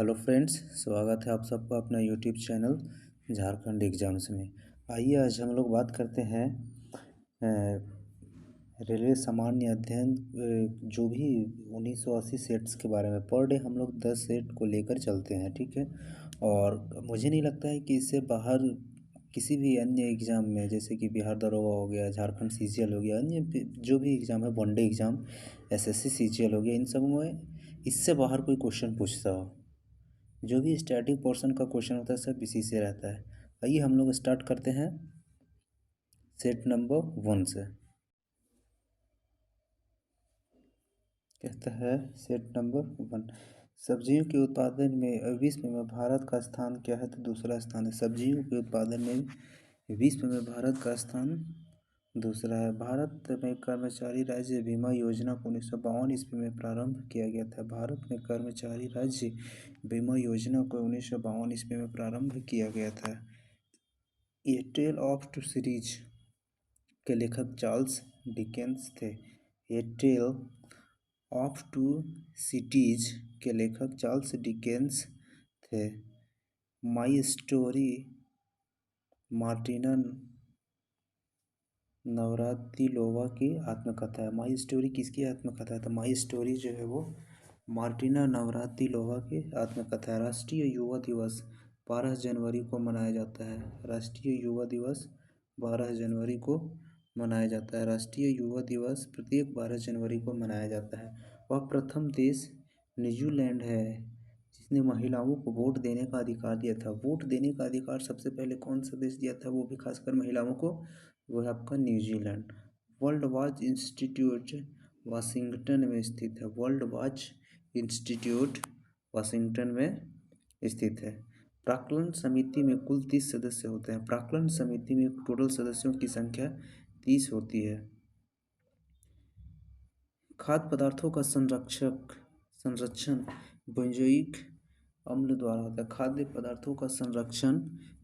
Hello friends, स्वागत है आप सबका अपना यूट्यूब चैनल झारखंड एग्जाम्स में। आइए आज हम लोग बात करते हैं रेलवे सामान्य अध्ययन जो भी 1980 सेट्स के बारे में। पर डे हम लोग 10 सेट को लेकर चलते हैं, ठीक है। और मुझे नहीं लगता है कि इससे बाहर किसी भी अन्य एग्ज़ाम में, जैसे कि बिहार दरोगा हो गया, झारखंड सीजीएल हो गया, अन्य जो भी एग्ज़ाम है, वनडे एग्ज़ाम, एसएससी सीजीएल हो गया, इन सब में इससे बाहर कोई क्वेश्चन पूछता हो। जो भी स्टैटिक पोर्शन का क्वेश्चन होता है सब इसी से रहता है। आइए हम लोग स्टार्ट करते हैं सेट नंबर 1 से। कहता है सेट नंबर 1, सब्जियों के उत्पादन में विश्व में भारत का स्थान क्या है? तो दूसरा स्थान है। सब्जियों के उत्पादन में विश्व में भारत का स्थान दूसरा है। भारत में कर्मचारी राज्य बीमा योजना को 1952 ईस्वी में प्रारंभ किया गया था। भारत में कर्मचारी राज्य बीमा योजना को 1952 ईस्वी में प्रारंभ किया गया था। ए टेल ऑफ टू सीरीज के लेखक चार्ल्स डिकेंस थे। ए टेल ऑफ टू सिटीज के लेखक चार्ल्स डिकेंस थे। माई स्टोरी मार्टिना नवरातिलोवा की आत्मकथा है। माई स्टोरी किसकी आत्मकथा है? तो माई स्टोरी जो है वो मार्टिना नवरातिलोवा की आत्मकथा है। राष्ट्रीय युवा दिवस 12 जनवरी को मनाया जाता है। राष्ट्रीय युवा दिवस 12 जनवरी को मनाया जाता है। राष्ट्रीय युवा दिवस प्रत्येक 12 जनवरी को मनाया जाता है। वह प्रथम देश न्यूजीलैंड है जिसने महिलाओं को वोट देने का अधिकार दिया था। वोट देने का अधिकार सबसे पहले कौन सा देश दिया था, वो भी खासकर महिलाओं को? वो है आपका New Zealand. World watch institute Washington में स्थित है। वर्ल्ड वॉच इंस्टीट्यूट वाशिंगटन में स्थित है। प्राक्कलन समिति में कुल 30 सदस्य होते हैं। प्राक्कलन समिति में टोटल सदस्यों की संख्या 30 होती है। खाद्य पदार्थों का संरक्षण बेंजोइक अम्ल द्वारा होता है। खाद्य पदार्थों का संरक्षण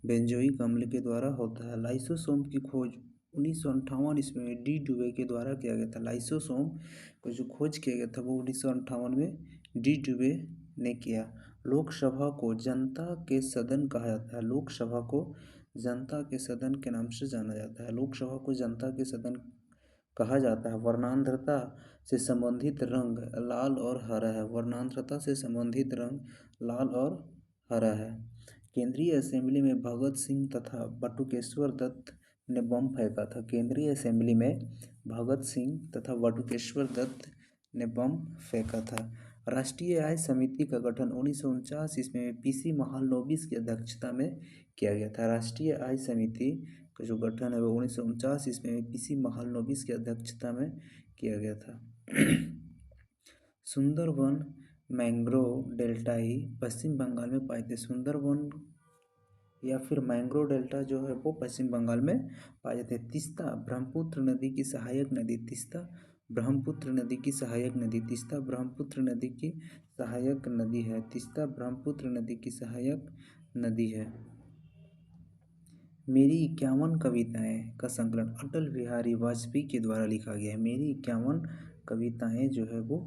बेंजोइक अम्ल के द्वारा होता है। लाइसोसोम की खोज 1958 ईस्वी में डी डुवे के द्वारा किया गया था। लाइसोसोम को जो खोज किया गया था वो 1958 में डी डुवे ने किया। लोकसभा को जनता के सदन कहा जाता है। लोकसभा को जनता के सदन के नाम से जाना जाता है। लोकसभा को जनता के सदन कहा जाता है। वर्णांध्रता से संबंधित रंग लाल और हरा है। वर्णांध्रता से संबंधित रंग लाल और हरा है। केंद्रीय असेंबली में भगत सिंह तथा बटुकेश्वर दत्त ने बम फेंका था। केंद्रीय असेंबली में भगत सिंह तथा बटुकेश्वर दत्त ने बम फेंका था। राष्ट्रीय आय समिति का गठन 1949 ईस्वी में पीसी महालनोबिस की अध्यक्षता में किया गया था। राष्ट्रीय आय समिति का जो गठन है वो 1949 ईस्वी में पीसी महालनोबिस की अध्यक्षता में किया गया था। सुंदरवन मैंग्रोव डेल्टाई पश्चिम बंगाल में पाए थे। सुंदरवन या फिर मैंग्रोव डेल्टा जो है वो पश्चिम बंगाल में पाए जाते हैं। तीस्ता ब्रह्मपुत्र नदी की सहायक नदी। तीस्ता ब्रह्मपुत्र नदी की सहायक नदी। तीस्ता ब्रह्मपुत्र नदी की सहायक नदी है। तीस्ता ब्रह्मपुत्र नदी की सहायक नदी है। मेरी 51 कविताएं का संकलन अटल बिहारी वाजपेयी के द्वारा लिखा गया है। मेरी 51 कविताएं जो है वो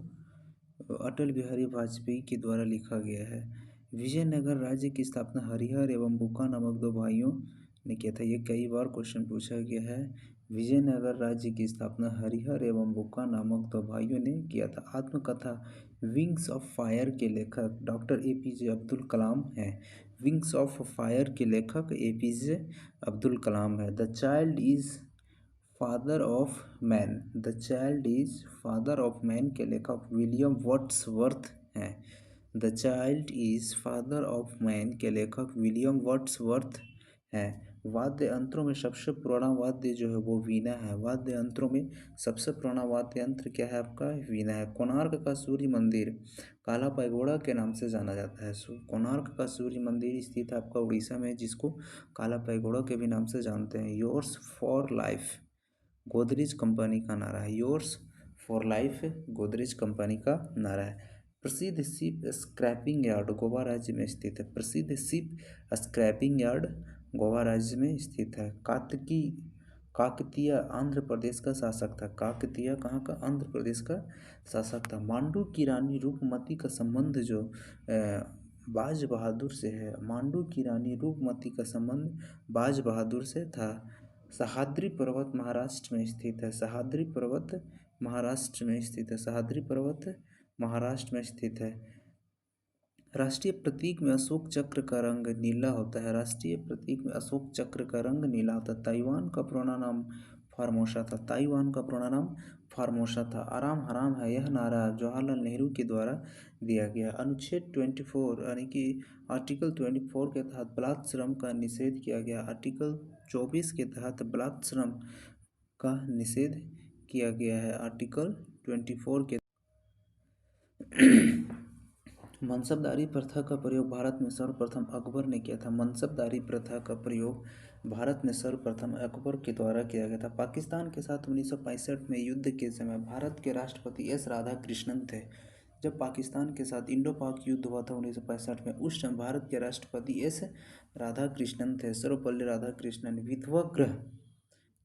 अटल बिहारी वाजपेयी के द्वारा लिखा गया है। विजयनगर राज्य की स्थापना हरिहर एवं बुक्का नामक दो भाइयों ने किया था। ये कई बार क्वेश्चन पूछा गया है। विजयनगर राज्य की स्थापना हरिहर एवं बुक्का नामक दो भाइयों ने किया था। आत्मकथा विंग्स ऑफ फायर के लेखक डॉक्टर एपीजे अब्दुल कलाम हैं। विंग्स ऑफ फायर के लेखक एपीजे अब्दुल कलाम है। The child is father of man. The child is father of man के लेखक विलियम वर्ड्सवर्थ हैं। The child is father of man के लेखक विलियम वर्ड्सवर्थ हैं। वाद्य यंत्रों में सबसे पुराना वाद्य जो है वो वीणा है। वाद्य यंत्रों में सबसे पुराना वाद्य यंत्र क्या है? आपका वीणा है। कोणार्क का सूर्य मंदिर काला पैगोड़ा के नाम से जाना जाता है। कोणार्क का सूर्य मंदिर स्थित है आपका उड़ीसा में, जिसको काला पैगोड़ा के भी नाम से जानते हैं। Yours for life Godrej company का नारा है। Yours for life Godrej company का नारा है। प्रसिद्ध शिप स्क्रैपिंग यार्ड गोवा राज्य में स्थित है। प्रसिद्ध शिप स्क्रैपिंग यार्ड गोवा राज्य में स्थित है। काकतीय आंध्र प्रदेश का शासक था। काकतीय कहाँ का? आंध्र प्रदेश का शासक था। मांडू की रानी रूपमती का संबंध जो बाज बहादुर से है। मांडू की रानी रूपमती का संबंध बाज बहादुर से था। सह्याद्री पर्वत महाराष्ट्र में स्थित है। सह्याद्री पर्वत महाराष्ट्र में स्थित है। सह्याद्री पर्वत महाराष्ट्र में स्थित है। राष्ट्रीय प्रतीक में अशोक चक्र का रंग नीला होता है। राष्ट्रीय प्रतीक में अशोक चक्र का रंग नीला होता है। ताइवान का पुराना नाम फार्मोसा था। ताइवान का पुराना नाम फार्मोसा था। आराम हराम है, यह नारा जवाहरलाल नेहरू के द्वारा दिया गया। अनुच्छेद 24 यानी कि आर्टिकल 24 के तहत बलात् श्रम का निषेध किया गया। आर्टिकल 24 के तहत बलात् श्रम का निषेध किया गया है। आर्टिकल 24 के मनसबदारी प्रथा का प्रयोग भारत में सर्वप्रथम अकबर ने किया था। मनसबदारी प्रथा का प्रयोग भारत में सर्वप्रथम अकबर के द्वारा किया गया था। पाकिस्तान के साथ 1965 में युद्ध के समय भारत के राष्ट्रपति एस राधाकृष्णन थे। जब पाकिस्तान के साथ इंडो पाक युद्ध हुआ था 1965 में, उस टाइम भारत के राष्ट्रपति एस राधाकृष्णन थे। सर्वपल्ली राधाकृष्णन। विधवा गृह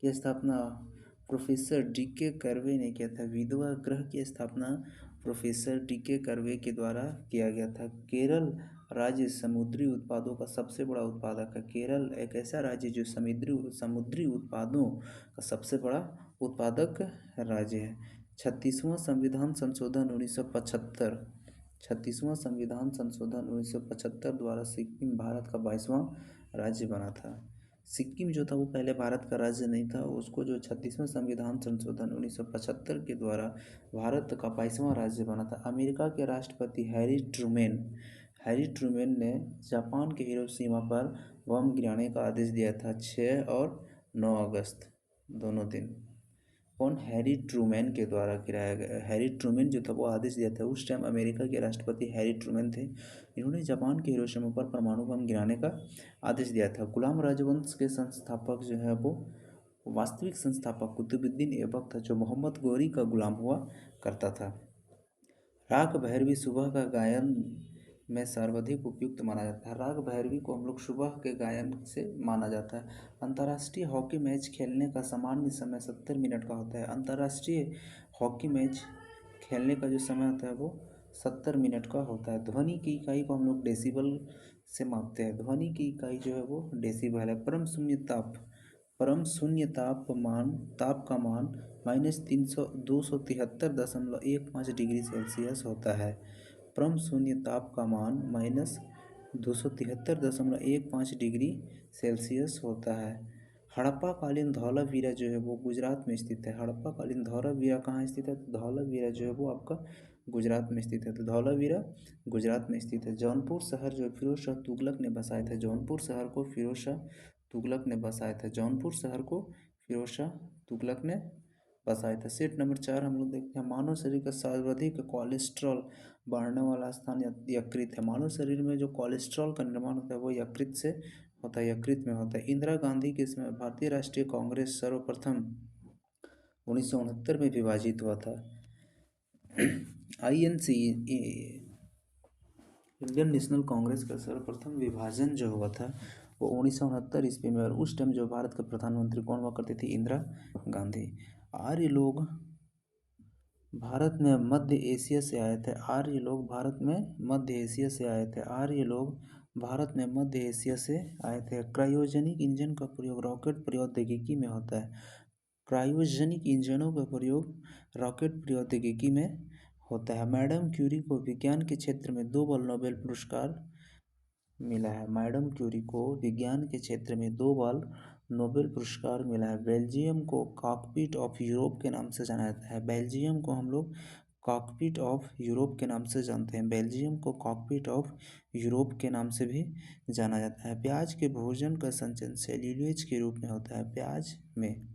की स्थापना प्रोफेसर डी.के. कर्वे ने किया था। विधवा गृह की स्थापना प्रोफेसर डी.के. कर्वे के द्वारा किया गया था। केरल राज्य समुद्री उत्पादों का सबसे बड़ा उत्पादक है। केरल एक ऐसा राज्य जो समुद्री उत्पादों का सबसे बड़ा उत्पादक राज्य है। 36वां संविधान संशोधन 1975। 36वां संविधान संशोधन 1975 द्वारा सिक्किम भारत का 22वां राज्य बना था। सिक्किम जो था वो पहले भारत का राज्य नहीं था। उसको जो 36वां संविधान संशोधन 1975 के द्वारा भारत का 22वां राज्य बना था। अमेरिका के राष्ट्रपति हैरी ट्रूमैन ने जापान के हिरोशिमा पर बम गिराने का आदेश दिया था 6 और 9 अगस्त दोनों दिन। कौन? हैरी ट्रूमैन के द्वारा गिराया गया। हैरी ट्रूमैन जो था वो आदेश दिया था। उस टाइम अमेरिका के राष्ट्रपति हैरी ट्रूमैन थे। इन्होंने जापान के हिरोशिमा पर परमाणु बम गिराने का आदेश दिया था। गुलाम राजवंश के संस्थापक जो है वो वास्तविक संस्थापक कुतुबुद्दीन ऐबक था, जो मोहम्मद गौरी का गुलाम हुआ करता था। राग भैरवी सुबह का गायन में सर्वाधिक उपयुक्त माना जाता है। राग भैरवी को हम लोग सुबह के गायन से माना जाता है। अंतर्राष्ट्रीय हॉकी मैच खेलने का सामान्य समय 70 मिनट का होता है। अंतर्राष्ट्रीय हॉकी मैच खेलने का जो समय होता है वो 70 मिनट का होता है। ध्वनि की इकाई को हम लोग डेसिबल से मापते हैं। ध्वनि की इकाई जो है वो डेसिबल है। परम शून्य ताप का मान -273.15 डिग्री सेल्सियस होता है। परम शून्य ताप का मान -273.15 डिग्री सेल्सियस होता है। हड़प्पाकालीन धौलावीरा जो है वो गुजरात में स्थित है। हड़प्पाकालीन धौलावीरा कहाँ स्थित है? तो धौलावीरा जो है वो आपका गुजरात में स्थित है। तो धौलावीरा गुजरात में स्थित है। जौनपुर शहर जो फिरोज शाह तुगलक ने बसाया था। जौनपुर शहर को फिरोज शाह तुगलक ने बसाया था। जौनपुर शहर को फिरोज शाह तुगलक ने बसाया था। सेट नंबर 4 हम लोग देखते हैं। मानव शरीर का सर्वाधिक कोलेस्ट्रॉल बढ़ने वाला स्थान यकृत है। मानव शरीर में जो कोलेस्ट्रॉल का निर्माण होता है वो यकृत से होता है, यकृत में होता है। इंदिरा गांधी के समय भारतीय राष्ट्रीय कांग्रेस सर्वप्रथम 1969 में विभाजित हुआ था। INC इंडियन नेशनल कांग्रेस का सर्वप्रथम विभाजन जो हुआ था वो 1969 ईस्वी में। और उस टाइम जो भारत के प्रधानमंत्री कौन हुआ करती थी? इंदिरा गांधी। आर्य लोग भारत में मध्य एशिया से आए थे। आर्य लोग भारत में मध्य एशिया से आए थे। आर्य लोग भारत में मध्य एशिया से आए थे। क्रायोजेनिक इंजन का प्रयोग रॉकेट प्रौद्योगिकी में होता है। क्रायोजेनिक इंजनों का प्रयोग रॉकेट प्रौद्योगिकी में होता है। मैडम क्यूरी को विज्ञान के क्षेत्र में 2 बार नोबेल पुरस्कार मिला है। मैडम क्यूरी को विज्ञान के क्षेत्र में 2 बार नोबेल पुरस्कार मिला है। बेल्जियम को कॉकपिट ऑफ यूरोप के नाम से जाना जाता है। बेल्जियम को हम लोग कॉकपिट ऑफ यूरोप के नाम से जानते हैं। बेल्जियम को कॉकपिट ऑफ यूरोप के नाम से भी जाना जाता है। प्याज के भोजन का संचयन सेल्यूलोज के रूप में होता है। प्याज में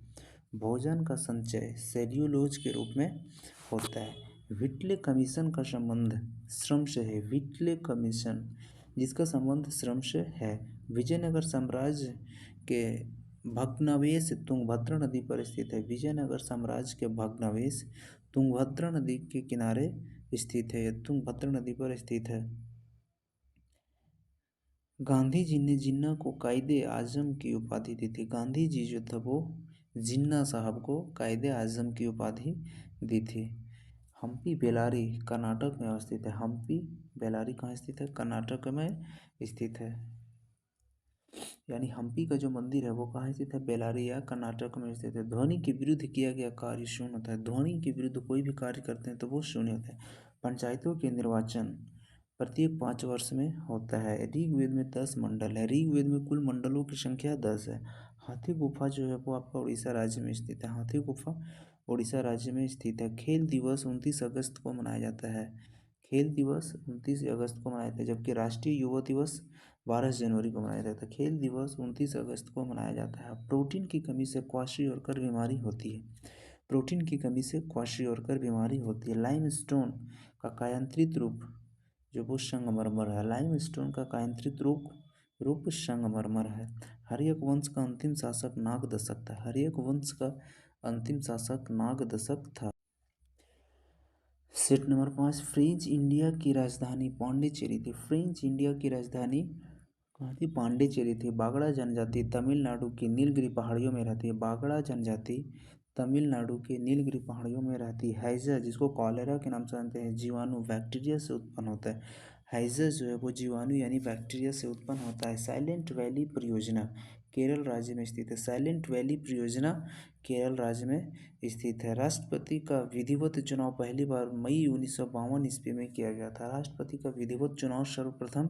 भोजन का संचय सेल्यूलोज के रूप में होता है। व्हिटले कमीशन का संबंध श्रम से है। व्हिटले कमीशन जिसका संबंध श्रम से है। विजयनगर साम्राज्य के भग्नावशेष तुंगभद्रा नदी पर स्थित है। विजयनगर साम्राज्य के भग्नावशेष तुंगभद्रा नदी के किनारे स्थित है। तुंगभद्रा नदी पर स्थित है। गांधी जी ने जिन्ना को कायदे आजम की उपाधि दी थी। गांधी जी जो था वो जिन्ना साहब को कायदे आजम की उपाधि दी थी। हम्पी बेल्लारी कर्नाटक में अवस्थित है। हम्पी बेलारी कहाँ स्थित है? कर्नाटक में स्थित है। यानी हम्पी का जो मंदिर है वो कहाँ स्थित है? बेलारी या कर्नाटक में स्थित है। ध्वनि के विरुद्ध किया गया कार्य शून्य होता है। ध्वनि के विरुद्ध कोई भी कार्य करते हैं तो वो शून्य होता है। पंचायतों के निर्वाचन प्रत्येक 5 वर्ष में होता है। ऋग्वेद में 10 मंडल है। ऋग्वेद में कुल मंडलों की संख्या 10 है। हाथी गुफा जो है वो आपका उड़ीसा राज्य में स्थित है। हाथी गुफा उड़ीसा राज्य में स्थित है। खेल दिवस 29 अगस्त को मनाया जाता है। खेल दिवस 29 अगस्त को मनाया जाता है, जबकि राष्ट्रीय युवा दिवस 12 जनवरी को मनाया जाता है। खेल दिवस 29 अगस्त को मनाया जाता है। प्रोटीन की कमी से क्वाशियोरकर बीमारी होती है। प्रोटीन की कमी से क्वाशियोरकर बीमारी होती है। लाइमस्टोन का कायांतरित रूप जो वो संगमरमर है। लाइमस्टोन का कायांतरित रूप संगमरमर है। हर्यक वंश का अंतिम शासक नागदशक था। हर्यक वंश का अंतिम शासक नागदशक था। सेट नंबर 5, फ्रेंच इंडिया की राजधानी पांडिचेरी थी। फ्रेंच इंडिया की राजधानी कहाँ थी? पांडिचेरी थी। बागड़ा जनजाति तमिलनाडु की नीलगिरी पहाड़ियों में रहती है। बागड़ा जनजाति तमिलनाडु के नीलगिरी पहाड़ियों में रहती है। हैजा जिसको कॉलेरा के नाम से जानते हैं, जीवाणु बैक्टीरिया से उत्पन्न होता है। हैजा जो है वो जीवाणु यानी बैक्टीरिया से उत्पन्न होता है। साइलेंट वैली परियोजना केरल राज्य में स्थित है। साइलेंट वैली परियोजना केरल राज्य में स्थित है। राष्ट्रपति का विधिवत चुनाव पहली बार मई 1952 ईस्वी में किया गया था। राष्ट्रपति का विधिवत चुनाव सर्वप्रथम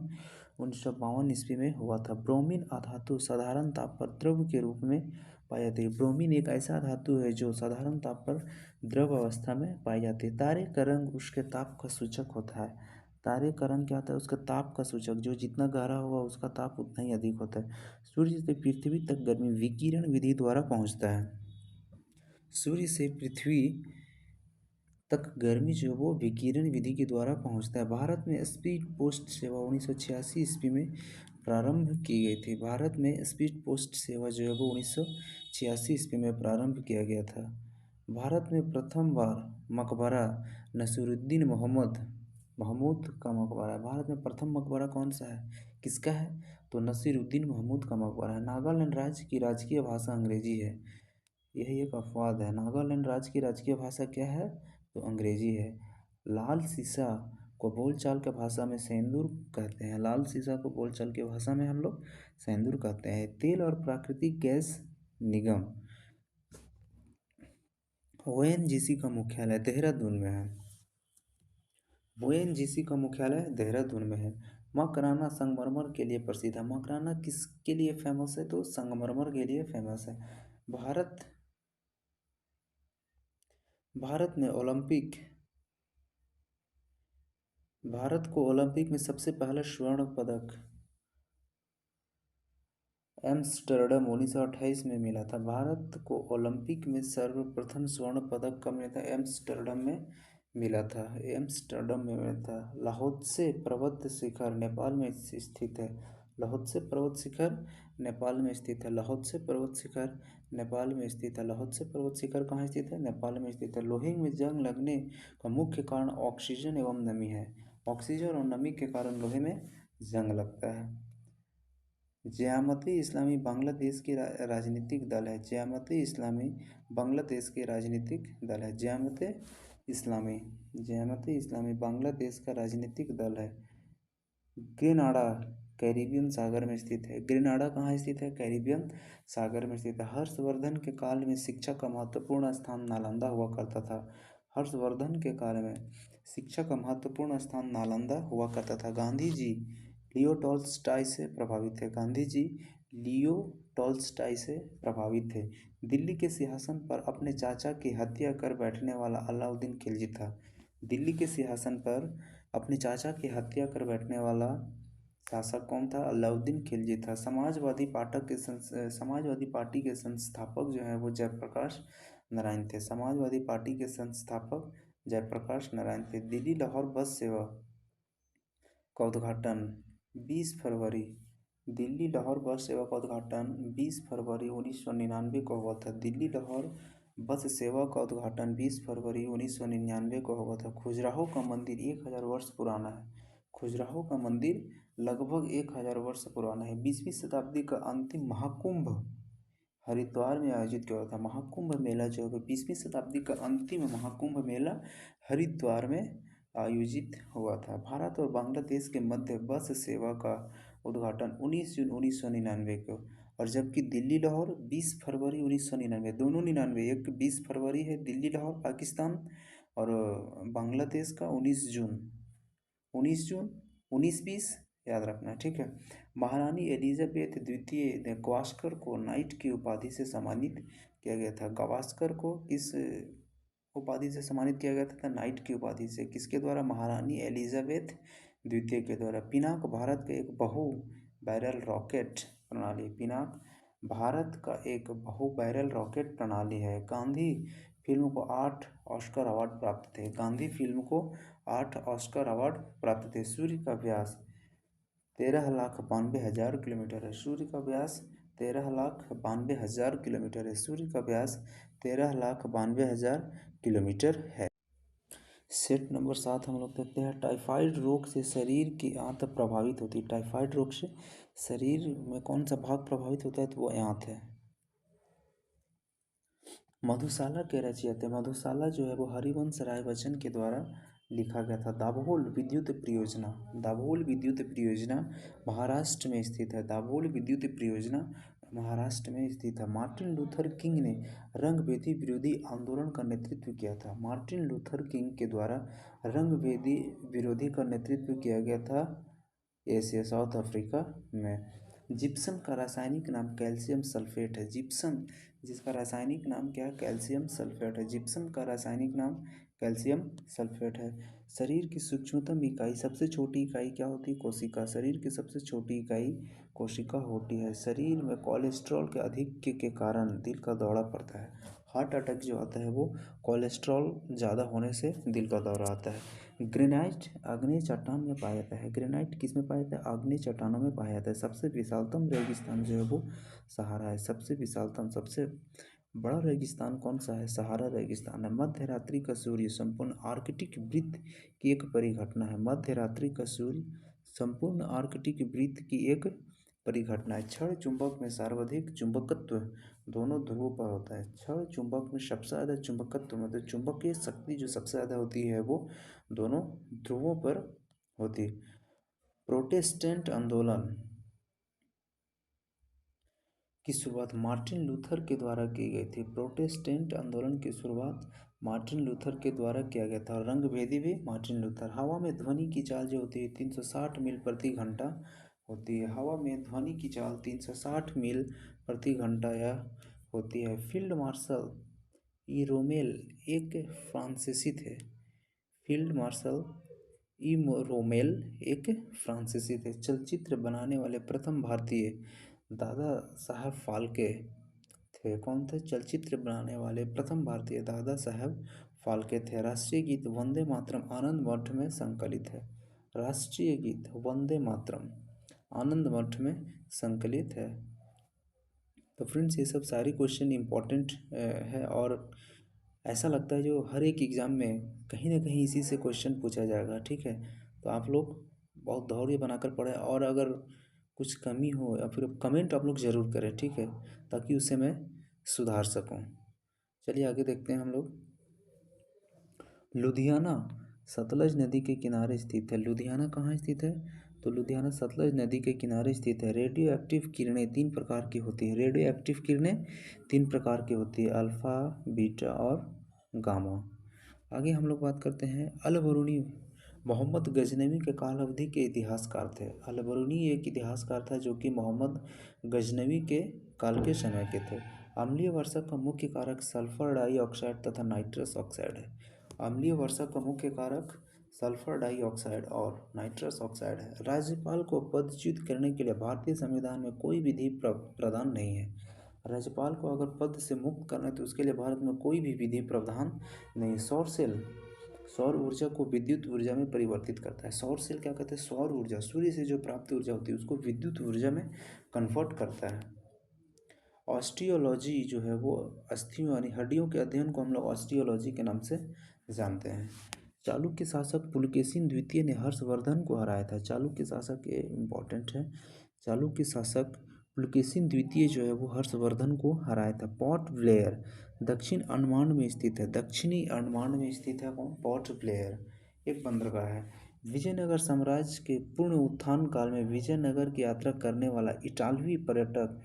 1952 ईस्वी में हुआ था। ब्रोमीन अधातु साधारण ताप पर द्रव के रूप में पाई जाती है। ब्रोमीन एक ऐसा धातु है जो साधारण ताप पर द्रव अवस्था में पाई जाती है। तारे का रंग उसके ताप का सूचक होता है। तारे का रंग क्या होता है? उसका ताप का सूचक। जो जितना गहरा होगा उसका ताप उतना ही अधिक होता है। सूर्य से पृथ्वी तक गर्मी विकिरण विधि द्वारा पहुंचता है। सूर्य से पृथ्वी तक गर्मी जो वो विकिरण विधि के द्वारा पहुंचता है। भारत में स्पीड पोस्ट सेवा 1986 ईस्वी में प्रारंभ की गई थी। भारत में स्पीड पोस्ट सेवा जो है वो 1986 ईस्वी में प्रारंभ किया गया था। भारत में प्रथम बार मकबरा नसीरुद्दीन महमूद का मकबरा है। भारत में प्रथम मकबरा कौन सा है? किसका है? तो नसीरुद्दीन महमूद का मकबरा है। नागालैंड राज्य की राजकीय भाषा अंग्रेजी है। यही एक अपवाद है। नागालैंड राज्य की राजकीय भाषा क्या है? तो अंग्रेजी है। लाल सीसा को बोलचाल के भाषा में सेंदूर कहते हैं। लाल सीसा को बोलचाल की भाषा में हम लोग सेंदूर कहते हैं। तेल और प्राकृतिक गैस निगम ओएनजीसी का मुख्यालय देहरादून में है। ओएनजीसी का मुख्यालय देहरादून में है। मकराना संगमरमर के लिए प्रसिद्ध है। मकराना किसके लिए फेमस है? तो संगमरमर के लिए फेमस है। भारत को ओलंपिक में सबसे पहला स्वर्ण पदक एम्स्टर्डम 1928 में मिला था। भारत को ओलंपिक में सर्वप्रथम स्वर्ण पदक कब मिला था? एम्स्टर्डम में मिला था। एम्स्टर्डम में मिला था। लाहोत्से पर्वत शिखर नेपाल में स्थित है। लाहोत्से पर्वत शिखर नेपाल में स्थित है। लाहोत्से पर्वत शिखर नेपाल में स्थित है। लाहोत्से पर्वत शिखर कहाँ स्थित है? नेपाल में स्थित है। लोहे में जंग लगने का मुख्य कारण ऑक्सीजन एवं नमी है। ऑक्सीजन और नमी के कारण लोहे में जंग लगता है। ज़ियामत-ए इस्लामी बांग्लादेश की राजनीतिक दल है। ज़ियामत-ए-इस्लामी बांग्लादेश के राजनीतिक दल है। ज़ियामत-ए-इस्लामी बांग्लादेश का राजनीतिक दल है। ग्रेनाडा कैरिबियन सागर में स्थित है। ग्रेनाडा कहाँ स्थित है? कैरिबियन सागर में स्थित है। हर्षवर्धन के काल में शिक्षा का महत्वपूर्ण स्थान नालंदा हुआ करता था। हर्षवर्धन के काल में शिक्षा का महत्वपूर्ण स्थान नालंदा हुआ करता था। गांधी जी लियो टॉल्स्टॉय से प्रभावित थे। गांधी जी लियो टॉल्स्टॉय से प्रभावित थे। दिल्ली के सिंहासन पर अपने चाचा की हत्या कर बैठने वाला अलाउद्दीन खिलजी था। दिल्ली के सिंहासन पर अपने चाचा की हत्या कर बैठने वाला शासक कौन था? अलाउद्दीन खिलजी था। समाजवादी पार्टी के संस्थापक जो है वो जयप्रकाश नारायण थे। समाजवादी पार्टी के संस्थापक जयप्रकाश नारायण थे। दिल्ली लाहौर बस सेवा का उद्घाटन 20 फरवरी दिल्ली लाहौर बस सेवा का उद्घाटन 20 फरवरी 1999 को हुआ था। दिल्ली लाहौर बस सेवा का उद्घाटन 20 फरवरी 1999 को हुआ था। खजुराहो का मंदिर 1000 वर्ष पुराना है। खजुराहो का मंदिर लगभग 1000 वर्ष पुराना है। 20वीं शताब्दी का अंतिम महाकुंभ हरिद्वार में आयोजित किया था। महाकुंभ मेला जो है 20वीं शताब्दी का अंतिम महाकुंभ मेला हरिद्वार में आयोजित हुआ था। भारत और बांग्लादेश के मध्य बस सेवा का उद्घाटन 19 जून 1999 को, और जबकि दिल्ली लाहौर 20 फरवरी 1999, दोनों 99, एक 20 फरवरी है दिल्ली लाहौर पाकिस्तान, और बांग्लादेश का 19 जून 1920, याद रखना, ठीक है। महारानी एलिजाबेथ द्वितीय ने गावस्कर को नाइट की उपाधि से सम्मानित किया गया था। गावस्कर को किस उपाधि से सम्मानित किया गया था? नाइट की उपाधि से। किसके द्वारा? महारानी एलिजाबेथ द्वितीय के द्वारा। पिनाक भारत का एक बहु बैरल रॉकेट प्रणाली। पिनाक भारत का एक बहु बैरल रॉकेट प्रणाली है। गांधी फिल्म को 8 ऑस्कर अवार्ड प्राप्त थे। गांधी फिल्म को 8 ऑस्कर अवार्ड प्राप्त थे। सूर्य का व्यास 13,92,000 किलोमीटर है। सूर्य का व्यास 13,92,000 किलोमीटर है। सूर्य का व्यास 13,92,000 किलोमीटर है। सेट नंबर 7 हम लोग देखते हैं। टाइफाइड रोग से शरीर की आंत प्रभावित होती है। टाइफाइड रोग से शरीर में कौन सा भाग प्रभावित होता है? तो वो आंत है। मधुशाला के रचयिता, मधुशाला जो है वो हरिवंश राय बच्चन के द्वारा लिखा गया था। दाभोल विद्युत परियोजना, दाभोल विद्युत परियोजना महाराष्ट्र में स्थित है। दाभोल विद्युत परियोजना महाराष्ट्र में स्थित है। मार्टिन लूथर किंग ने रंगभेदी विरोधी आंदोलन का नेतृत्व किया था। मार्टिन लूथर किंग के द्वारा रंगभेदी विरोधी का नेतृत्व किया गया था एशिया, साउथ अफ्रीका में। जिप्सम का रासायनिक नाम कैल्शियम सल्फेट है। जिप्सम, जिसका रासायनिक नाम क्या है? कैल्शियम सल्फेट है। जिप्सम का रासायनिक नाम कैल्शियम सल्फेट है। शरीर की सूक्ष्मतम इकाई, सबसे छोटी इकाई क्या होती है? कोशिका। शरीर की सबसे छोटी इकाई कोशिका होती है। शरीर में कोलेस्ट्रॉल के अधिक के कारण दिल का दौरा पड़ता है। हार्ट अटैक जो आता है वो कोलेस्ट्रॉल ज़्यादा होने से दिल का दौरा आता है। ग्रेनाइट आग्नेय चट्टान में पाया जाता है। ग्रेनाइट किस में पाया जाता है? आग्नेय चट्टानों में पाया जाता है। सबसे विशालतम रेगिस्तान जो है वो सहारा है। सबसे विशालतम, सबसे बड़ा रेगिस्तान कौन सा है? सहारा रेगिस्तान है। मध्य रात्रि का सूर्य संपूर्ण आर्कटिक वृत्त की एक परिघटना है। मध्य रात्रि का सूर्य संपूर्ण आर्कटिक वृत्त की एक परिघटना है। क्षण चुंबक में सर्वाधिक चुंबकत्व दोनों ध्रुवों पर होता है। क्षण चुंबक में सबसे ज़्यादा चुंबकत्व, मतलब चुंबकीय शक्ति जो सबसे ज़्यादा होती है वो दोनों ध्रुवों पर होती है। प्रोटेस्टेंट आंदोलन की शुरुआत मार्टिन लूथर के द्वारा की गई थी। प्रोटेस्टेंट आंदोलन की शुरुआत मार्टिन लूथर के द्वारा किया गया था। रंगभेदी भी मार्टिन लूथर। हवा में ध्वनि की चाल जो होती है 360 मील प्रति घंटा होती है। हवा में ध्वनि की चाल 360 मील प्रति घंटा या होती है। फील्ड मार्शल ई रोमेल एक फ्रांसीसी थे। फील्ड मार्शल ई रोमेल एक फ्रांसीसी थे। चलचित्र बनाने वाले प्रथम भारतीय दादा साहब फाल्के थे। कौन थे? चलचित्र बनाने वाले प्रथम भारतीय दादा साहब फाल्के थे। राष्ट्रीय गीत वंदे मातरम आनंद मठ में संकलित है। राष्ट्रीय गीत वंदे मातरम आनंद मठ में संकलित है। तो फ्रेंड्स ये सब सारे क्वेश्चन इम्पोर्टेंट है, और ऐसा लगता है जो हर एक एग्ज़ाम में कहीं ना कहीं इसी से क्वेश्चन पूछा जाएगा, ठीक है। तो आप लोग बहुत धैर्य बनाकर पढ़ें, और अगर कुछ कमी हो या फिर कमेंट आप लोग ज़रूर करें, ठीक है, ताकि उसे मैं सुधार सकूं। चलिए आगे देखते हैं हम लोग। लुधियाना सतलज नदी के किनारे स्थित है। लुधियाना कहाँ स्थित है? तो लुधियाना सतलज नदी के किनारे स्थित है। रेडियो एक्टिव किरणें 3 प्रकार की होती है। रेडियो एक्टिव किरणें 3 प्रकार की होती है, अल्फ़ा, बीटा और गामा। आगे हम लोग बात करते हैं। अल बरूनी मोहम्मद गजनवी के काल अवधि के इतिहासकार थे। अल बरूनी एक इतिहासकार था जो कि मोहम्मद गजनवी के काल के समय के थे। अम्लीय वर्षा का मुख्य कारक सल्फर डाइऑक्साइड तथा नाइट्रस ऑक्साइड है। अम्लीय वर्षा का मुख्य कारक सल्फर डाइऑक्साइड और नाइट्रस ऑक्साइड है। राज्यपाल को पदच्युत करने के लिए भारतीय संविधान में कोई विधि प्रावधान नहीं है। राज्यपाल को अगर पद से मुक्त करना है तो उसके लिए भारत में कोई भी विधि प्रावधान नहीं। सौर सेल सौर ऊर्जा को विद्युत ऊर्जा में परिवर्तित करता है। सौर सेल क्या कहते हैं? सौर ऊर्जा, सूर्य से जो प्राप्त ऊर्जा होती है उसको विद्युत ऊर्जा में कन्वर्ट करता है। ऑस्टियोलॉजी जो है वो अस्थियों यानी हड्डियों के अध्ययन को हम लोग ऑस्टियोलॉजी के नाम से जानते हैं। चालुक्य शासक पुलकेशिन द्वितीय ने हर्षवर्धन को हराया था। चालुक्य शासक ये इम्पोर्टेंट है। चालुक्य शासक पुलकेशिन द्वितीय जो है वो हर्षवर्धन को हराया था। पोर्ट ब्लेयर दक्षिण अंडमान में स्थित है। दक्षिणी अंडमान में स्थित है कौन? Port Blair. एक बंदरगाह है। विजयनगर साम्राज्य के पूर्ण उत्थान काल में विजयनगर की यात्रा करने वाला इटालवी पर्यटक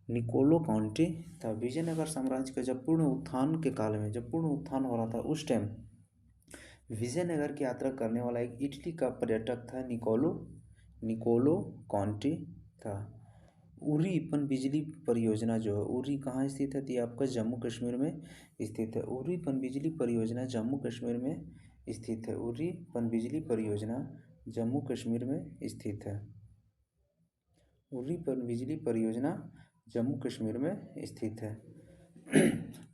निकोलो कॉन्टे था। विजयनगर साम्राज्य का जब पूर्ण उत्थान के काल में, जब पूर्ण उत्थान हो रहा था उस टाइम विजयनगर की यात्रा करने वाला एक इटली का पर्यटक था, निकोलो निकोलो कॉन्टे था। उरी पनबिजली परियोजना जो है, उरी कहाँ स्थित है? तो ये आपका जम्मू कश्मीर में स्थित है। उरी पनबिजली परियोजना जम्मू कश्मीर में स्थित है। उरी पनबिजली परियोजना जम्मू कश्मीर में स्थित है। उरी पनबिजली परियोजना जम्मू कश्मीर में स्थित है।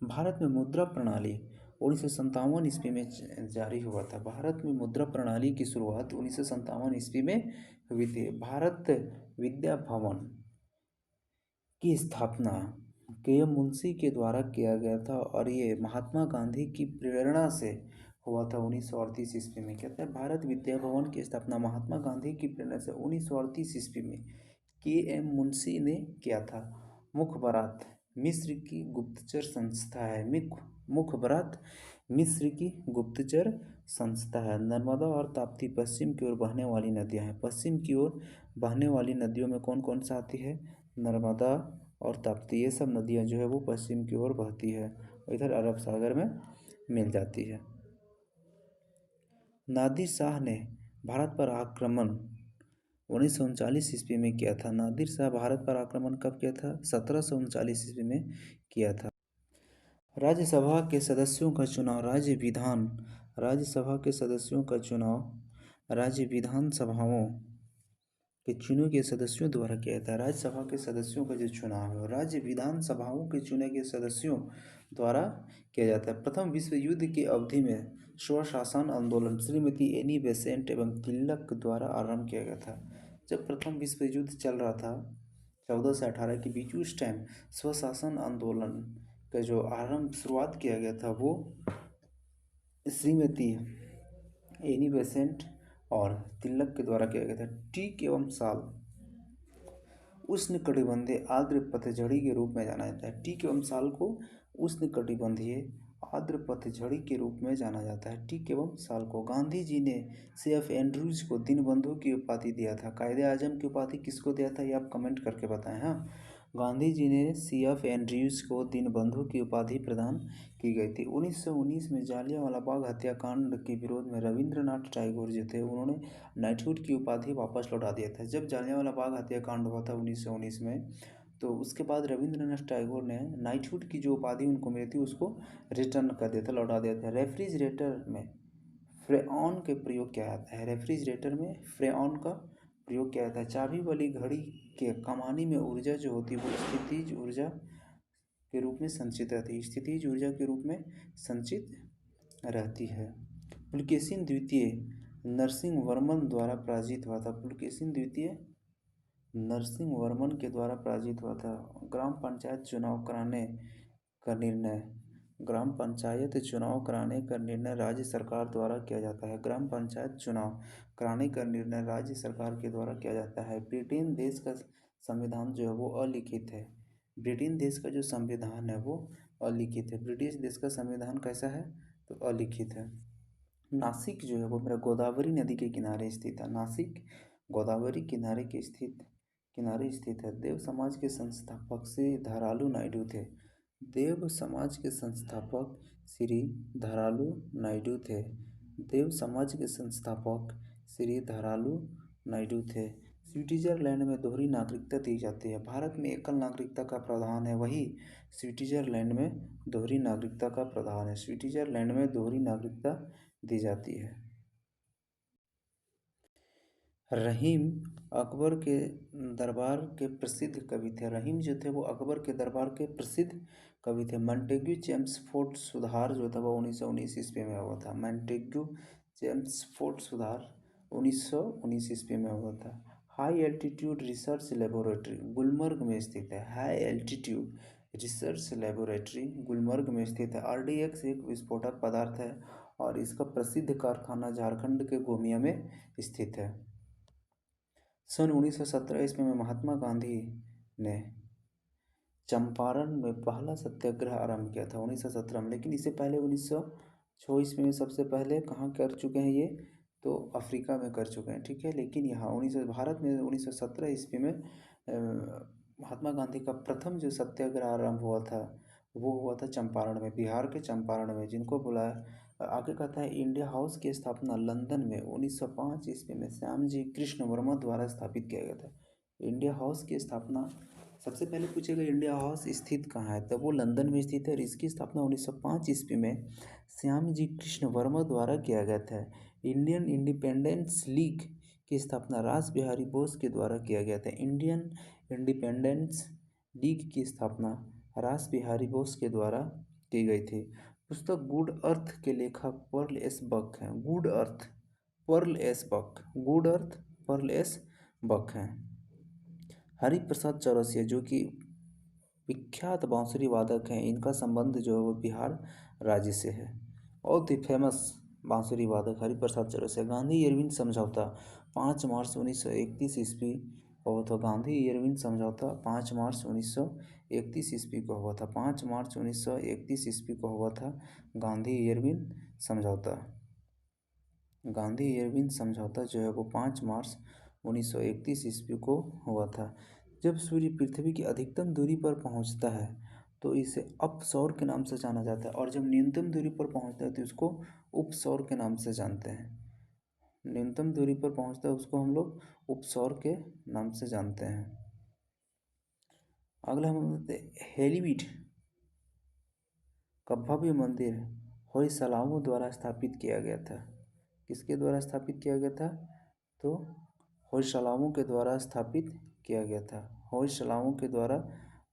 भारत में मुद्रा प्रणाली 1957 ईस्वी में जारी हुआ था। भारत में मुद्रा प्रणाली की शुरुआत 1957 ईस्वी में हुई थी। भारत विद्या भवन की स्थापना के.एम. मुंशी के द्वारा किया गया था और ये महात्मा गांधी की प्रेरणा से हुआ था 1938 ईस्वी में। कहते हैं भारत विद्या भवन की स्थापना महात्मा गांधी की प्रेरणा से 1938 ईस्वी में के.एम. मुंशी ने किया था। मुखबरात मिस्र की गुप्तचर संस्था है। मुखबरात मिस्र की गुप्तचर संस्था है। नर्मदा और ताप्ती पश्चिम की ओर बहने वाली नदियां हैं। पश्चिम की ओर बहने वाली नदियों में कौन कौन सा आती है? नर्मदा और ताप्ती, ये सब नदियां जो है वो पश्चिम की ओर बहती है और इधर अरब सागर में मिल जाती है। नादिर शाह ने भारत पर आक्रमण 1939 ईस्वी में किया था। नादिर शाह भारत पर आक्रमण कब किया था? 1739 ईस्वी में किया था। राज्यसभा के सदस्यों का चुनाव राज्यसभा के सदस्यों का चुनाव राज्य विधान सभाओं के चुने गए सदस्यों द्वारा किया जाता है। राज्यसभा के सदस्यों का जो चुनाव है राज्य विधानसभाओं के चुने गए सदस्यों द्वारा किया जाता है। प्रथम विश्व युद्ध की अवधि में स्वशासन आंदोलन श्रीमती एनी बेसेंट एवं तिलक द्वारा आरंभ किया गया था। जब प्रथम विश्व युद्ध चल रहा था 14 से 18 के बीच, उस टाइम स्वशासन आंदोलन का जो आरंभ शुरुआत किया गया था वो श्रीमती एनी बेसेंट और तिलक के द्वारा किया गया था। टीक एवं साल उष्णकटिबंधीय आर्द्र पतझड़ी के रूप में जाना जाता है। टीक एवं साल को उष्णकटिबंधीय आर्द्र पतझड़ी के रूप में जाना जाता है। टीक एवं साल को गांधी जी ने C.F. एंड्रूज को दीनबंधु की उपाधि दिया था। कायदे आजम की उपाधि किसको दिया था ये आप कमेंट करके बताएं। हाँ, गांधी जी ने C.F. एंड्रूज को दीनबंधु की उपाधि प्रदान की गई थी। 1919 में जालियांवाला बाग हत्याकांड के विरोध में रविंद्रनाथ टैगोर जो थे उन्होंने नाइटहुड की उपाधि वापस लौटा दिया था। जब जालियांवाला बाग हत्याकांड हुआ था 1919 में, तो उसके बाद रविंद्रनाथ टैगोर ने नाइटहुड की जो उपाधि उनको मिली थी उसको रिटर्न कर दिया था, लौटा दिया था। रेफ्रिजरेटर में फ्रेऑन के प्रयोग किया जाता है। रेफ्रिजरेटर में फ्रेऑन का प्रयोग किया जाता है। चाबी वाली घड़ी के कमानी में ऊर्जा जो होती है वो स्थितिज ऊर्जा के रूप में संचित रहती है। स्थितिज ऊर्जा के रूप में संचित रहती है। पुलकेशिन द्वितीय नरसिंह वर्मन द्वारा पराजित हुआ था। पुलकेशिन द्वितीय नरसिंह वर्मन के द्वारा पराजित हुआ था। ग्राम पंचायत चुनाव कराने का निर्णय ग्राम पंचायत चुनाव कराने का निर्णय राज्य सरकार द्वारा किया जाता है। ग्राम पंचायत चुनाव कराने का निर्णय राज्य सरकार के द्वारा किया जाता है। ब्रिटेन देश का संविधान जो है वो अलिखित है। ब्रिटेन देश का जो संविधान है वो अलिखित है। ब्रिटिश देश का संविधान कैसा है? तो अलिखित है। नासिक जो है वो मेरा गोदावरी नदी के किनारे स्थित है। नासिक गोदावरी किनारे स्थित है। देव समाज के संस्थापक श्री धारालू नायडू थे। देव समाज के संस्थापक श्री धारालू नायडू थे। देव समाज के संस्थापक श्री धारालू नायडू थे। स्विट्जरलैंड में दोहरी नागरिकता दी जाती है। भारत में एकल नागरिकता का प्रावधान है, वही स्विट्जरलैंड में दोहरी नागरिकता का प्रावधान है। स्विट्जरलैंड में दोहरी नागरिकता दी जाती है। रहीम अकबर के दरबार के प्रसिद्ध कवि थे। रहीम जो थे वो अकबर के दरबार के प्रसिद्ध कवि थे। मॉन्टेग्यू चेम्सफोर्ड सुधार जो था वो 1919 ईस्वी में हुआ था। मॉन्टेग्यू चेम्सफोर्ड सुधार 1919 ईस्वी में हुआ था। High altitude research laboratory Gulmarg में स्थित है। High altitude research laboratory Gulmarg में स्थित है। RDX एक विस्फोटक पदार्थ है और इसका प्रसिद्ध कारखाना झारखंड के गोमिया में स्थित है। सन 1917 ईस्वी में महात्मा गांधी ने चंपारण में पहला सत्याग्रह आरंभ किया था 1917 में, लेकिन इससे पहले 6 ईस्वी में सबसे पहले कहाँ कर चुके हैं ये, तो अफ्रीका में कर चुके हैं, ठीक है। लेकिन यहाँ भारत में 1917 ईस्वी में महात्मा गांधी का प्रथम जो सत्याग्रह आरंभ हुआ था वो हुआ था चंपारण में, बिहार के चंपारण में, जिनको बुलाया। आगे कहता है इंडिया हाउस की स्थापना लंदन में 1905 ईस्वी में श्यामजी कृष्ण वर्मा द्वारा स्थापित किया गया था। इंडिया हाउस की स्थापना, सबसे पहले पूछेगा इंडिया हाउस स्थित कहाँ है, तब वो लंदन में स्थित है और इसकी स्थापना 1905 ईस्वी में श्यामजी कृष्ण वर्मा द्वारा किया गया था। इंडियन इंडिपेंडेंस लीग की स्थापना रास बिहारी बोस के द्वारा किया गया था। इंडियन इंडिपेंडेंस लीग की स्थापना रास बिहारी बोस के द्वारा की गई थी। पुस्तक गुड अर्थ के लेखक पर्ल एस बक हैं। गुड अर्थ पर्ल एस बक, गुड अर्थ पर्ल एस बक हैं। हरिप्रसाद चौरसिया जो कि विख्यात बांसुरी वादक हैं, इनका संबंध जो है वो बिहार राज्य से है। बहुत ही फेमस बांसुरी वादक हरिप्रसाद चौरसिया। गांधी इरविन समझौता 5 मार्च 1931 ईस्वी को हुआ था। गांधी इरविन समझौता 5 मार्च 1931 ईस्वी को हुआ था। 5 मार्च 1931 ईस्वी को हुआ था गांधी इरविन समझौता। गांधी इरविन समझौता जो है वो 5 मार्च 1931 ईस्वी को हुआ था। जब सूर्य पृथ्वी की अधिकतम दूरी पर पहुंचता है तो इसे अपसौर के नाम से जाना जाता है, और जब न्यूनतम दूरी पर पहुंचता है तो इसको उपसौर के नाम से जानते हैं। न्यूनतम दूरी पर पहुंचता है उसको हम लोग उपसौर के नाम से जानते हैं। अगला हम हेलीवीड का भव्य मंदिर होयसलाओं द्वारा स्थापित किया गया था। किसके द्वारा स्थापित किया गया था, तो होयसलाओं के द्वारा स्थापित किया गया था। होयसलाओं के द्वारा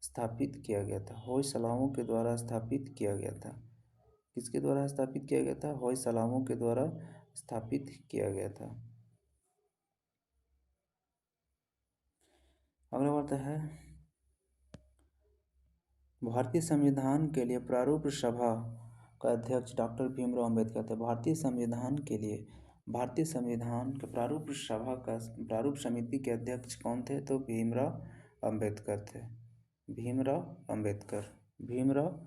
स्थापित किया गया था। होयसलाओं के द्वारा स्थापित किया गया था। किसके द्वारा स्थापित किया गया था, होयसलाओं के द्वारा स्थापित किया गया था। अगला बढ़ता है भारतीय संविधान के लिए प्रारूप सभा का अध्यक्ष डॉक्टर भीमराव अम्बेडकर थे। भारतीय संविधान के लिए भारतीय संविधान के प्रारूप सभा का प्रारूप समिति के अध्यक्ष कौन थे, तो भीमराव अम्बेडकर थे। भीमराव अम्बेडकर, भीमराव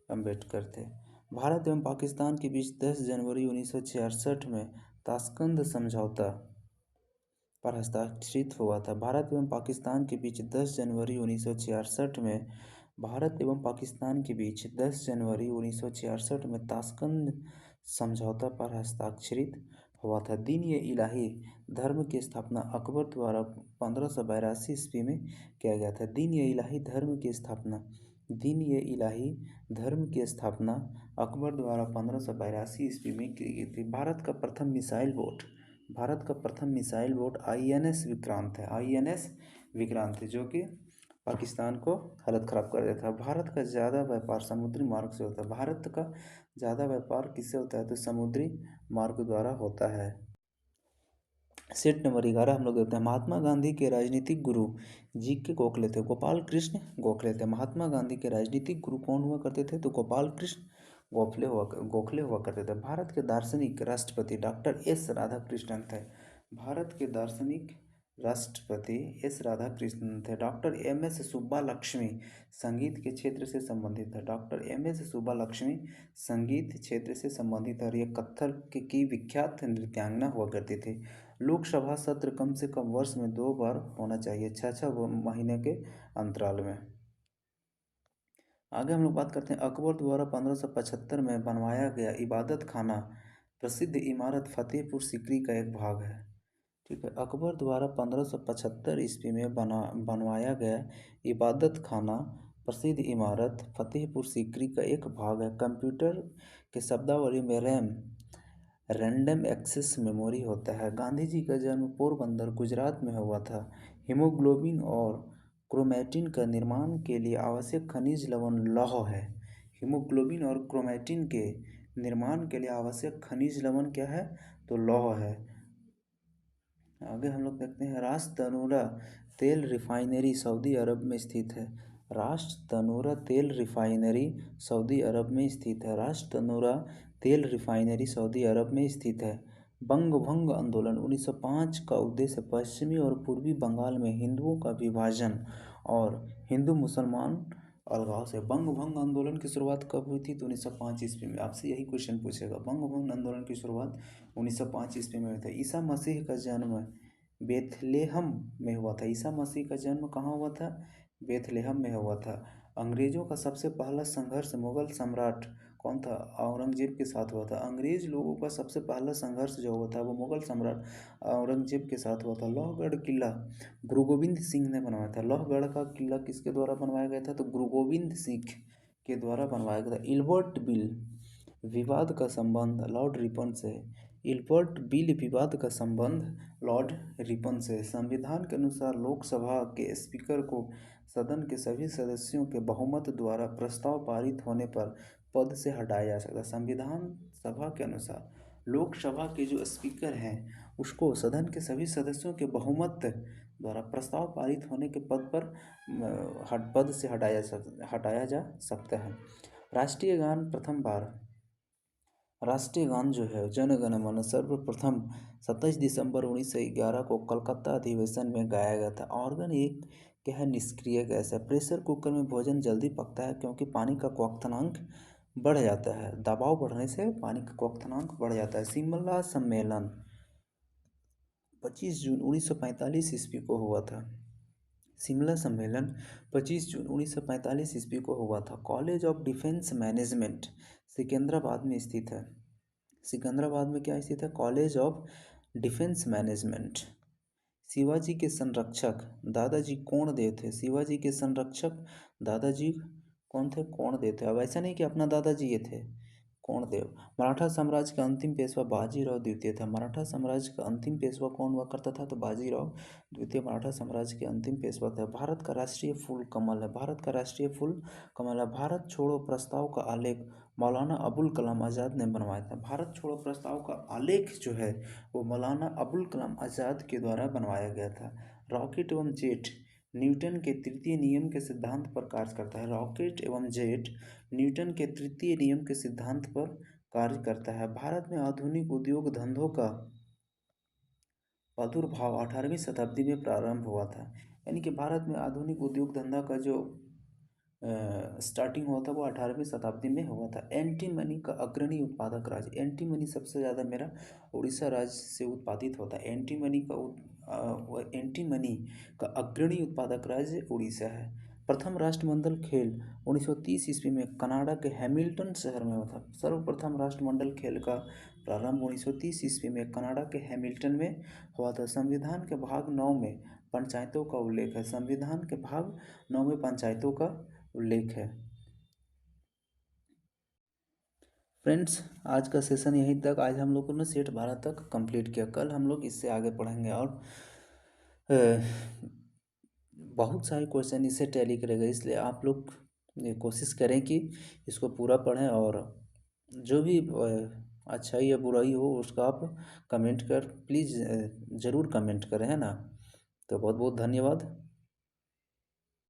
अम्बेडकर थे। भारत एवं पाकिस्तान के बीच 10 जनवरी 1966 में ताशकंद समझौता पर हस्ताक्षरित हुआ था। भारत एवं पाकिस्तान के बीच 10 जनवरी 1966 में भारत एवं पाकिस्तान के बीच 10 जनवरी 1966 में ताशकंद समझौता पर हस्ताक्षरित हुआ था। दीन-ए-इलाही धर्म की स्थापना अकबर द्वारा 1582 ईस्वी में किया गया था। दीन-ए-इलाही धर्म की स्थापना दीन-ए-इलाही धर्म की स्थापना अकबर द्वारा 1582 ईस्वी में की गई थी। भारत का प्रथम मिसाइल बोट INS विक्रांत है। INS विक्रांत है, जो कि पाकिस्तान को हालत ख़राब कर देता है। भारत का ज़्यादा व्यापार समुद्री मार्ग से होता है। भारत का ज़्यादा व्यापार किससे होता है, तो समुद्री मार्ग द्वारा होता है। सेट नंबर 11 हम लोग देखते हैं। महात्मा गांधी के राजनीतिक गुरु GK गोखले थे। गोपाल कृष्ण गोखले थे। महात्मा गांधी के राजनीतिक गुरु कौन हुआ करते थे, तो गोपाल कृष्ण गोखले हुआ करते थे। भारत के दार्शनिक राष्ट्रपति डॉक्टर S राधाकृष्णन थे। भारत के दार्शनिक राष्ट्रपति S राधाकृष्णन थे। डॉक्टर MS सुब्बालक्ष्मी संगीत के क्षेत्र से संबंधित है। डॉक्टर MS सुब्बालक्ष्मी संगीत क्षेत्र से संबंधित है और ये कथक की विख्यात नृत्यांगना हुआ करती थी। लोकसभा सत्र कम से कम वर्ष में 2 बार होना चाहिए, 6 महीने के अंतराल में। आगे हम लोग बात करते हैं अकबर द्वारा 1575 में बनवाया गया इबादत खाना प्रसिद्ध इमारत फतेहपुर सीकरी का एक भाग है। ठीक है, अकबर द्वारा 1575 ईस्वी में बनवाया गया इबादत खाना प्रसिद्ध इमारत फतेहपुर सीकरी का एक भाग है। कंप्यूटर के शब्दावली में रैंडम एक्सेस मेमोरी होता है। गांधी जी का जन्म पोरबंदर गुजरात में हुआ था। हीमोग्लोबिन और क्रोमैटिन का निर्माण के लिए आवश्यक खनिज लवण लौह है। हीमोग्लोबिन और क्रोमैटिन के निर्माण के लिए आवश्यक खनिज लवण क्या है, तो लौह है। आगे हम लोग देखते हैं रास तनूरा तेल रिफाइनरी सऊदी अरब में स्थित है। रास तनूरा तेल रिफाइनरी सऊदी अरब में स्थित है। रास तनूरा तेल रिफाइनरी सऊदी अरब में स्थित है। बंग भंग आंदोलन 1905 का उद्देश्य पश्चिमी और पूर्वी बंगाल में हिंदुओं का विभाजन और हिंदू मुसलमान अलगाव से। बंग भंग आंदोलन की शुरुआत कब हुई थी? तो 1905 ईस्वी में। आपसे यही क्वेश्चन पूछेगा। बंग भंग आंदोलन की शुरुआत 1905 ईस्वी में हुई था। ईसा मसीह का जन्म बेथलेहम में हुआ था। ईसा मसीह का जन्म कहाँ हुआ था? बेथलेहम में हुआ था। अंग्रेजों का सबसे पहला संघर्ष मुगल सम्राट कौन था? औरंगजेब के साथ हुआ था। अंग्रेज लोगों का सबसे पहला संघर्ष जो हुआ था वो मुगल सम्राट औरंगजेब के साथ हुआ था। लोहगढ़ किला गुरु गोविंद सिंह ने बनवाया था। लोहगढ़ का किला किसके द्वारा बनवाया गया था? तो गुरु गोविंद सिंह के द्वारा बनवाया गया था। इल्बर्ट बिल विवाद का संबंध लॉर्ड रिपन से। इल्बर्ट बिल विवाद का संबंध लॉर्ड रिपन से। संविधान के अनुसार लोकसभा के स्पीकर को सदन के सभी सदस्यों के बहुमत द्वारा प्रस्ताव पारित होने पर पद से हटाया जा सकता है। संविधान सभा के अनुसार लोकसभा के जो स्पीकर हैं उसको सदन के सभी सदस्यों के बहुमत द्वारा प्रस्ताव पारित होने के पद से हटाया जा सकता है। राष्ट्रीय गान प्रथम बार राष्ट्रीय गान जो है जन गण मन सर्वप्रथम 27 दिसंबर 1911 को कलकत्ता अधिवेशन में गाया गया था। ऑर्गन एक क्या है? निष्क्रिय गैस है। प्रेशर कुकर में भोजन जल्दी पकता है क्योंकि पानी का क्वथनांक बढ़ जाता है। दबाव बढ़ने से पानी का क्वथनांक बढ़ जाता है। शिमला सम्मेलन 25 जून 1945 ईस्वी को हुआ था। शिमला सम्मेलन 25 जून 1945 ईस्वी को हुआ था। College of defence management Secunderabad में स्थित है। सिकंदराबाद में क्या स्थित है? College of defence management. Shivaji के संरक्षक दादाजी कोणदेव थे। शिवाजी के संरक्षक दादाजी कौन थे? कोणदेव थे। अब ऐसा नहीं कि अपना दादाजी ये थे, कोणदेव। मराठा साम्राज्य का अंतिम पेशवा बाजीराव द्वितीय था। मराठा साम्राज्य का अंतिम पेशवा कौन हुआ करता था? तो बाजीराव द्वितीय मराठा साम्राज्य के अंतिम पेशवा था। भारत का राष्ट्रीय फूल कमल है। भारत का राष्ट्रीय फूल कमल है। भारत छोड़ो प्रस्ताव का आलेख मौलाना अबुल कलाम आज़ाद ने बनवाया था। भारत छोड़ो प्रस्ताव का आलेख जो है वो मौलाना अबुल कलाम आज़ाद के द्वारा बनवाया गया था। रॉकेट एवं जेट न्यूटन के तृतीय नियम के सिद्धांत पर कार्य करता है। रॉकेट एवं जेट न्यूटन के तृतीय नियम के सिद्धांत पर कार्य करता है। भारत में आधुनिक उद्योग धंधों का प्रादुर्भाव 18वीं शताब्दी में प्रारंभ हुआ था। यानी कि भारत में आधुनिक उद्योग धंधा का जो स्टार्टिंग हुआ था वो 18वीं शताब्दी में हुआ था। एंटी मनी का अग्रणी उत्पादक राज्य। एंटी मनी सबसे ज़्यादा मेरा उड़ीसा राज्य से उत्पादित होता है। एंटी मनी का अग्रणी उत्पादक राज्य उड़ीसा है। प्रथम राष्ट्रमंडल खेल 1930 ईस्वी में कनाडा के हैमिल्टन शहर में हुआ था। सर्वप्रथम राष्ट्रमंडल खेल का प्रारंभ 1930 ईस्वी में कनाडा के हैमिल्टन में हुआ था। संविधान के भाग 9 में पंचायतों का उल्लेख है। संविधान के भाग 9 में पंचायतों का उल्लेख है। फ्रेंड्स, आज का सेशन यहीं तक। आज हम लोगों ने सेठ 12 तक कंप्लीट किया। कल हम लोग इससे आगे पढ़ेंगे और बहुत सारे क्वेश्चन इससे टैली करेगा, इसलिए आप लोग ये कोशिश करें कि इसको पूरा पढ़ें और जो भी अच्छाई या बुराई हो उसका आप कमेंट कर प्लीज़ ज़रूर कमेंट करें, है ना। तो बहुत बहुत धन्यवाद।